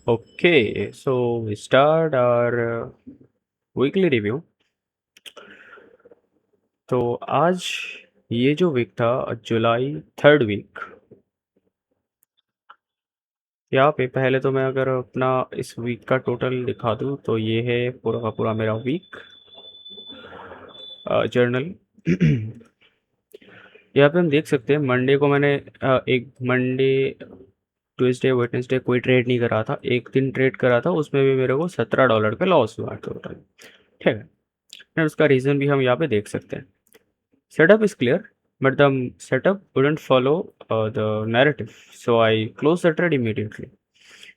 Okay, so we start our weekly review. तो आज ये जो वीक था, जुलाई थर्ड वीक, यहाँ पे पहले तो मैं अगर अपना इस वीक का टोटल दिखा दूँ तो ये है पूरा का पूरा मेरा वीक जर्नल। यहाँ पे हम देख सकते हैं मंडे को मैंने एक मंडे ट्यूसडे वेडनेसडे कोई ट्रेड नहीं करा था, एक दिन ट्रेड करा था, उसमें भी मेरे को $17 का लॉस हुआ टोटल। ठीक है, और उसका रीज़न भी हम यहाँ पे देख सकते हैं। Setup is clear, but the setup wouldn't follow the narrative, so I closed the trade immediately.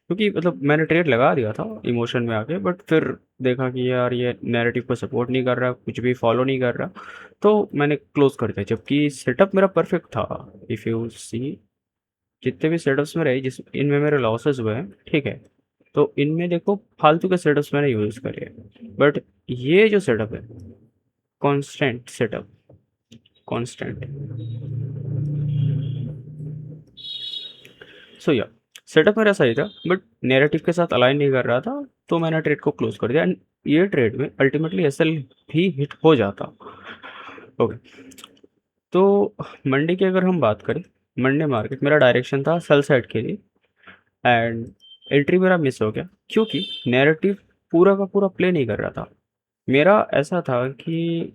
क्योंकि मतलब मैंने ट्रेड लगा दिया था इमोशन में आके, बट फिर देखा कि यार ये नैरेटिव को सपोर्ट नहीं कर रहा, कुछ भी फॉलो नहीं कर रहा, तो मैंने क्लोज कर दिया, जबकि सेटअप मेरा परफेक्ट था। इफ़ यू सी, जितने भी सेटअप्स में रहे जिस इनमें मेरे लॉसेस हुए हैं, ठीक है, तो इनमें देखो फालतू के सेटअप्स मैंने यूज़ करे, बट ये जो सेटअप है, कॉन्स्टेंट सेटअप, कांस्टेंट। सो या सेटअप मेरा सही था, बट नैरेटिव के साथ अलाइन नहीं कर रहा था, तो मैंने ट्रेड को क्लोज कर दिया, एंड ये ट्रेड में अल्टीमेटली एसएल भी हिट हो जाता। ओके, तो मंडे की अगर हम बात करें, मंडे मार्केट मेरा डायरेक्शन था सेल साइड के लिए, एंड एंट्री मेरा मिस हो गया क्योंकि नैरेटिव पूरा का पूरा प्ले नहीं कर रहा था। मेरा ऐसा था कि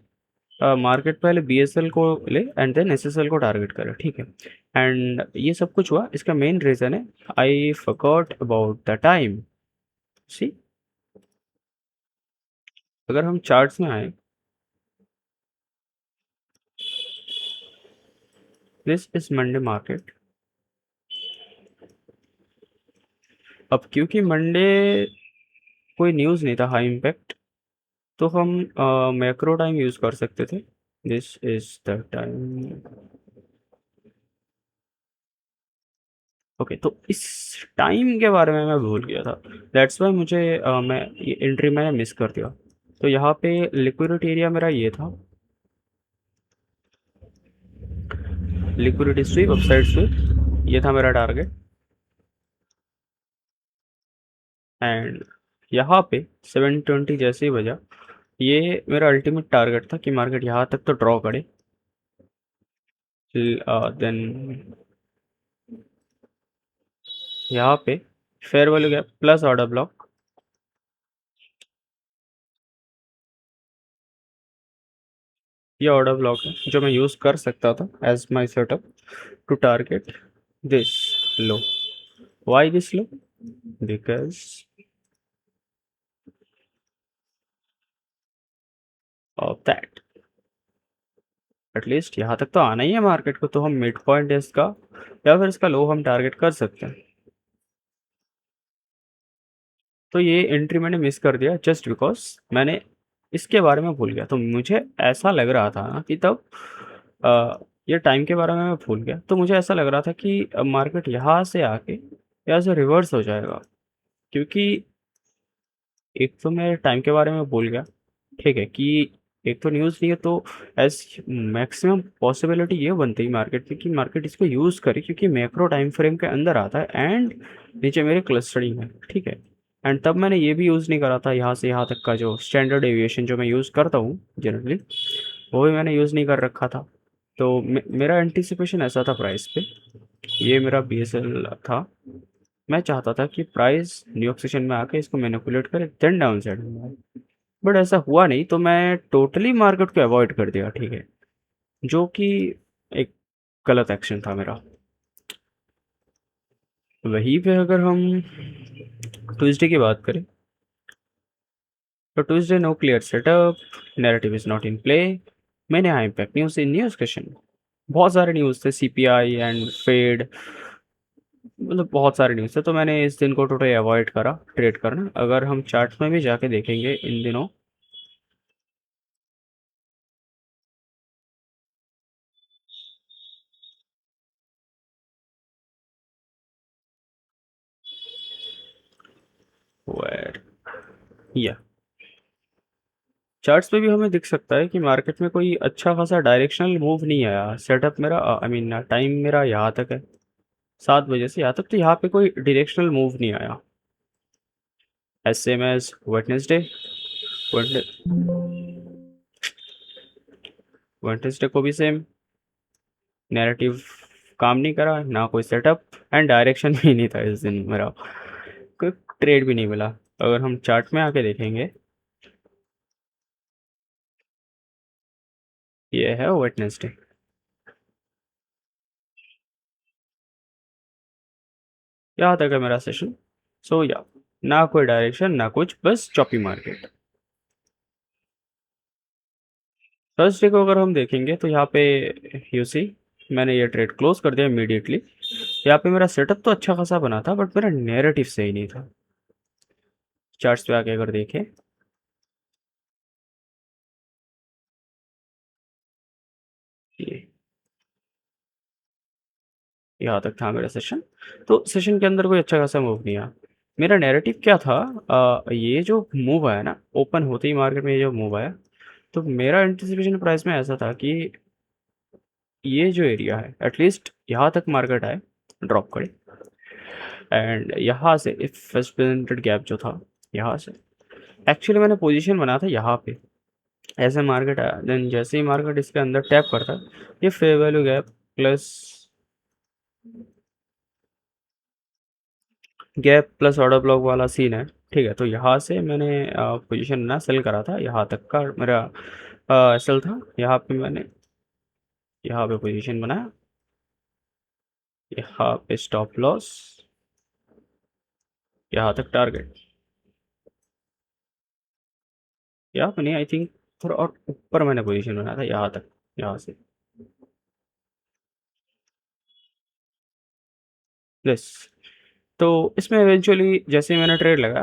मार्केट पहले बीएसएल को ले एंड देन एसएसएल को टारगेट करे, ठीक है, एंड ये सब कुछ हुआ। इसका मेन रीज़न है I forgot about the time. See, अगर हम चार्ट्स में आए, दिस इज मंडे मार्केट। अब क्योंकि मंडे कोई न्यूज़ नहीं था हाई इम्पैक्ट, तो हम मैक्रो टाइम यूज़ कर सकते थे। This is the time. Okay, तो इस टाइम के बारे में मैं भूल गया था, दैट्स वाई मुझे मैं ये एंट्री मैंने मिस कर दिया। तो यहाँ पे लिक्विडिटी एरिया मेरा ये था, लिक्विडिटी स्वीप, अपसाइड स्वीप, ये था मेरा टारगेट। एंड यहाँ पे 720 जैसे ही बजा, ये मेरा अल्टीमेट टारगेट था कि मार्केट यहाँ तक तो ड्रॉ करे, देन यहाँ पे fair value gap plus order block, ये ऑर्डर ब्लॉक है जो मैं यूज़ कर सकता था as my setup to target this low. Why this low? Because of that, at least यहाँ तक तो आना ही है मार्केट को, तो हम मिड पॉइंट इसका या फिर इसका लो हम टारगेट कर सकते हैं। तो ये एंट्री मैंने मिस कर दिया जस्ट बिकॉज मैंने इसके बारे में भूल गया। तो मुझे ऐसा लग रहा था ना कि तब ये टाइम के बारे में मैं भूल गया, तो मुझे ऐसा लग रहा था कि मार्केट यहाँ से आके यहाँ से रिवर्स हो जाएगा, क्योंकि एक तो मैं टाइम के बारे में भूल गया, ठीक है, कि एक तो न्यूज़ नहीं है, तो एज मैक्सिमम पॉसिबिलिटी ये बनती है मार्केट की कि मार्केट इसको यूज़ करे, क्योंकि मैक्रो टाइम फ्रेम के अंदर आता है एंड नीचे मेरे क्लस्टरिंग है, ठीक है। एंड तब मैंने ये भी यूज़ नहीं करा था, यहाँ से यहाँ तक का जो स्टैंडर्ड एविएशन जो मैं यूज़ करता हूँ जनरली, वो भी मैंने यूज़ नहीं कर रखा था। तो मेरा एंटिसिपेशन ऐसा था प्राइस पे, ये मेरा बीएसएल था। मैं चाहता था कि प्राइस न्यूयॉर्क सेशन में आके इसको मैनिपुलेट करे देन डाउन साइड में आए, बट ऐसा हुआ नहीं, तो मैं टोटली मार्केट को अवॉइड कर दिया, ठीक है, जो कि एक गलत एक्शन था मेरा। वहीं पे अगर हम ट्यूसडे की बात करें, तो Tuesday no clear setup, narrative is not in play, मैंने यहाँ impact news in news question, बहुत सारे न्यूज़ थे, सीपीआई एंड फेड, मतलब बहुत सारे न्यूज़ थे, तो मैंने इस दिन को टोटली अवॉइड करा ट्रेड करना। अगर हम चार्ट्स में भी जाके देखेंगे इन दिनों, वेर या चार्ट्स पे भी हमें दिख सकता है कि मार्केट में कोई अच्छा खासा डायरेक्शनल मूव नहीं आया। सेटअप मेरा आई मीन टाइम मेरा यहाँ तक है, 7 बजे से यहाँ तक, तो यहाँ पे कोई डायरेक्शनल मूव नहीं आया। As same as Wednesday. Wednesday को भी सेम नैरेटिव काम नहीं करा, ना कोई सेटअप एंड डायरेक्शन भी नहीं था इस दिन मेरा, कोई ट्रेड भी नहीं मिला। अगर हम चार्ट में आके देखेंगे, ये है वेडनेसडे, यहाँ तक है मेरा सेशन। सो या ना कोई डायरेक्शन ना कुछ, बस चॉपी मार्केट। थर्सडे को अगर हम देखेंगे तो यहाँ पे यू सी मैंने ये ट्रेड क्लोज कर दिया इमीडिएटली। यहाँ पे मेरा सेटअप तो अच्छा खासा बना था, बट मेरा नैरेटिव सही नहीं था। चार्ट्स पे आके अगर देखें, ये यहाँ तक था मेरा सेशन। तो सेशन के अंदर कोई अच्छा खासा मूव नहीं आया। मेरा नैरेटिव क्या था, ये जो मूव आया ना, ओपन होते ही मार्केट में ये जो मूव आया, तो मेरा एंटिसिपेशन प्राइस में ऐसा था कि ये जो एरिया है एटलीस्ट यहाँ तक मार्केट आए, ड्रॉप करे, एंड यहाँ से इफ फर्स्ट प्रेजेंटेड गैप जो था यहाँ से, एक्चुअली मैंने पोजीशन बना था यहाँ पे, ऐसे मार्केट आया, देन जैसे ही मार्केट इसके अंदर टैप करता है, ये fair value gap plus order block वाला सीन है। ठीक है, तो यहाँ से मैंने पोजीशन ना सेल करा था, यहाँ तक का मेरा सेल था। यहाँ पे मैंने यहाँ पे पोजीशन बनाया, यहाँ पे स्टॉप लॉस, यहाँ तक टारगेट, यहाँ पे नहीं, आई थिंक थोड़ा और ऊपर मैंने पोजीशन बनाया था, यहाँ तक, यहाँ से यस। तो इसमें इवेंचुअली जैसे ही मैंने ट्रेड लगा,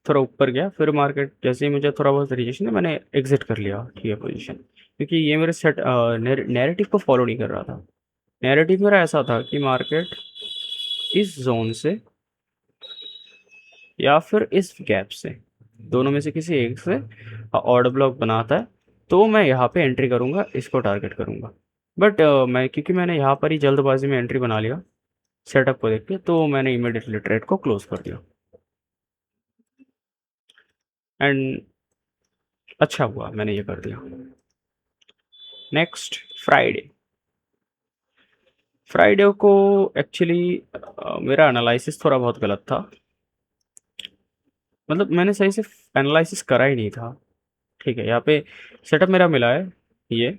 थोड़ा ऊपर गया, फिर मार्केट जैसे ही मुझे थोड़ा बहुत रिजेक्शन है, मैंने एग्जिट कर लिया, ठीक है, पोजीशन, क्योंकि ये मेरे सेट नैरेटिव को फॉलो नहीं कर रहा था। नैरेटिव मेरा ऐसा था कि मार्केट इस जोन से या फिर इस गैप से, दोनों में से किसी एक से ऑर्डर ब्लॉक बनाता है, तो मैं यहाँ पे एंट्री करूँगा, इसको टारगेट करूँगा। बट मैं क्योंकि मैंने यहाँ पर ही जल्दबाजी में एंट्री बना लिया सेटअप को देख के, तो मैंने इमीडिएटली ट्रेड को क्लोज कर दिया, एंड अच्छा हुआ मैंने ये कर दिया। नेक्स्ट फ्राइडे, फ्राइडे को एक्चुअली मेरा एनालिसिस थोड़ा बहुत गलत था, मतलब मैंने सही से एनालिसिस करा ही नहीं था। ठीक है, यहाँ पे सेटअप मेरा मिला है ये,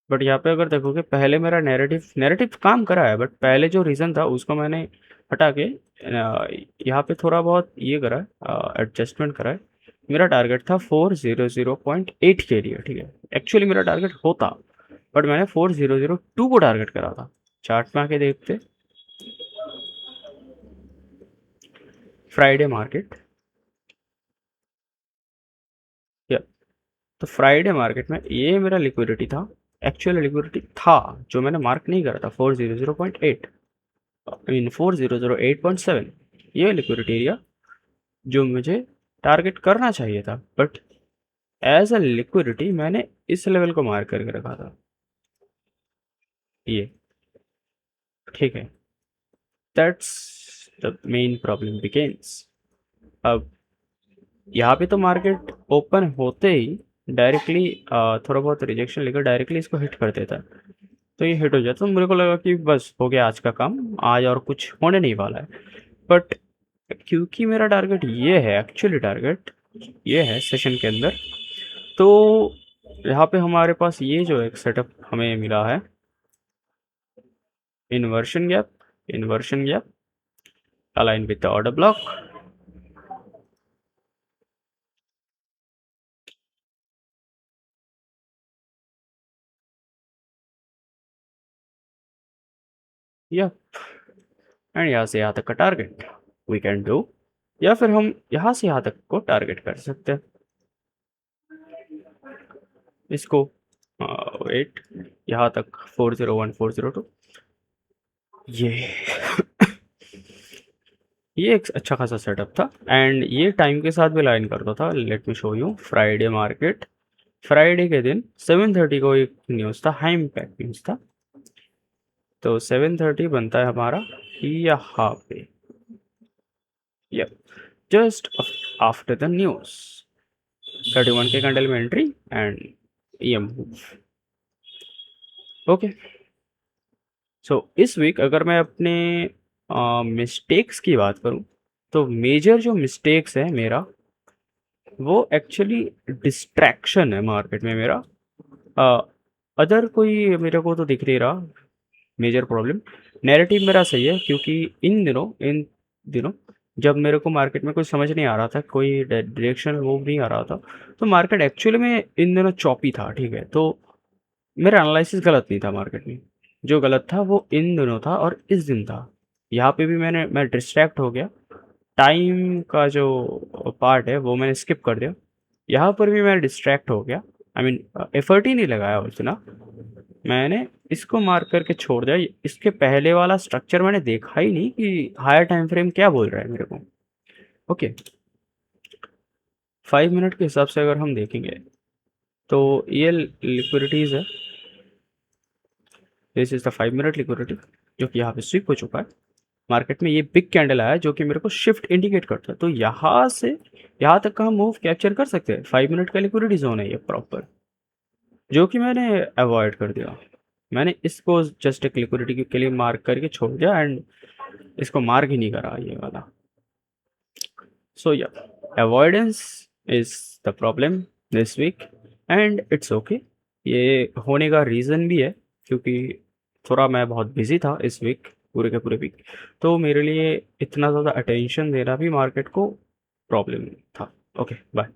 बट यहाँ पे अगर देखोगे पहले मेरा नैरेटिव काम करा है, बट पहले जो रीज़न था उसको मैंने हटा के यहाँ पे थोड़ा बहुत ये करा है, एडजस्टमेंट करा है। मेरा टारगेट था 400.8 के लिए, ठीक है, एक्चुअली मेरा टारगेट होता, बट मैंने 4002 को टारगेट करा था। चार्ट में आके देखते, फ्राइडे मार्केट, या तो फ्राइडे मार्केट में ये मेरा लिक्विडिटी था, एक्चुअल लिक्विडिटी था जो मैंने मार्क नहीं करा था, 400.8 इन 4008.7, ये लिक्विडिटी एरिया जो मुझे टारगेट करना चाहिए था, बट एज अ लिक्विडिटी मैंने इस लेवल को मार्क करके रखा था, ये, ठीक है, that's the main problem begins. अब यहाँ पे तो मार्केट ओपन होते ही डायरेक्टली थोड़ा बहुत रिजेक्शन लेकर डायरेक्टली इसको हिट कर देता है, तो ये हिट हो जाता, तो मेरे को लगा कि बस हो गया आज का काम, आज और कुछ होने नहीं वाला है। बट क्योंकि मेरा टारगेट ये है, एक्चुअली टारगेट ये है सेशन के अंदर, तो यहाँ पे हमारे पास ये जो एक सेटअप हमें मिला है, inversion gap align with the order block, या एंड यहाँ से यहाँ तक का टारगेट वी कैन डू, या फिर हम यहाँ से यहाँ तक को टारगेट कर सकते हैं इसको, वेट, यहाँ तक 401 402, ये ये एक अच्छा खासा सेटअप था, एंड ये टाइम के साथ भी लाइन करता था। Let me show you Friday market, Friday के दिन 7:30 को एक न्यूज़ था, हाई इम्पैक्ट न्यूज़ था, तो 7:30 बनता है हमारा यहाँ पे, yup, just after the news 31 के कैंडल में एंट्री एंड ये मूव। ओके, सो इस वीक अगर मैं अपने मिस्टेक्स की बात करूं तो मेजर जो मिस्टेक्स है मेरा वो एक्चुअली डिस्ट्रैक्शन है मार्केट में मेरा। अदर कोई मेरे को तो दिख नहीं रहा मेजर प्रॉब्लम। नैरेटिव मेरा सही है क्योंकि इन दिनों जब मेरे को मार्केट में कुछ समझ नहीं आ रहा था, कोई डायरेक्शन मूव नहीं आ रहा था, तो मार्केट एक्चुअली में इन दिनों चॉपी था, ठीक है। तो मेरा एनालिसिस गलत नहीं था मार्केट में, जो गलत था वो इन दिनों था और इस दिन था। यहाँ पे भी मैं डिस्ट्रैक्ट हो गया, टाइम का जो पार्ट है वो मैंने स्किप कर दिया। यहाँ पर भी मैं डिस्ट्रैक्ट हो गया, आई मीन एफर्ट ही नहीं लगाया उतना, मैंने इसको मार्क करके छोड़ दिया। इसके पहले वाला स्ट्रक्चर मैंने देखा ही नहीं कि हायर टाइम फ्रेम क्या बोल रहा है मेरे को। ओके, 5 मिनट के हिसाब से अगर हम देखेंगे तो ये लिक्विडिटीज़ है। This is the 5 minute liquidity जो कि यहाँ पे स्विप हो चुका है। मार्केट में ये बिग कैंडल आया जो कि मेरे को शिफ्ट इंडिकेट करता है, तो यहाँ से यहाँ तक का हम मूव कैप्चर कर सकते हैं। 5 मिनट का लिक्विडिटी जोन है ये प्रॉपर, जो कि मैंने अवॉइड कर दिया। मैंने इसको जस्ट एक लिक्विडिटी के लिए मार्क करके छोड़ दिया एंड इसको मार्क ही नहीं करा ये वाला। So yeah, avoidance is the problem this week and it's okay. ये होने का रीज़न भी है क्योंकि थोड़ा मैं बहुत बिजी था इस वीक, पूरे के पूरे वीक, तो मेरे लिए इतना ज़्यादा अटेंशन देना भी मार्केट को प्रॉब्लम था। Okay, bye.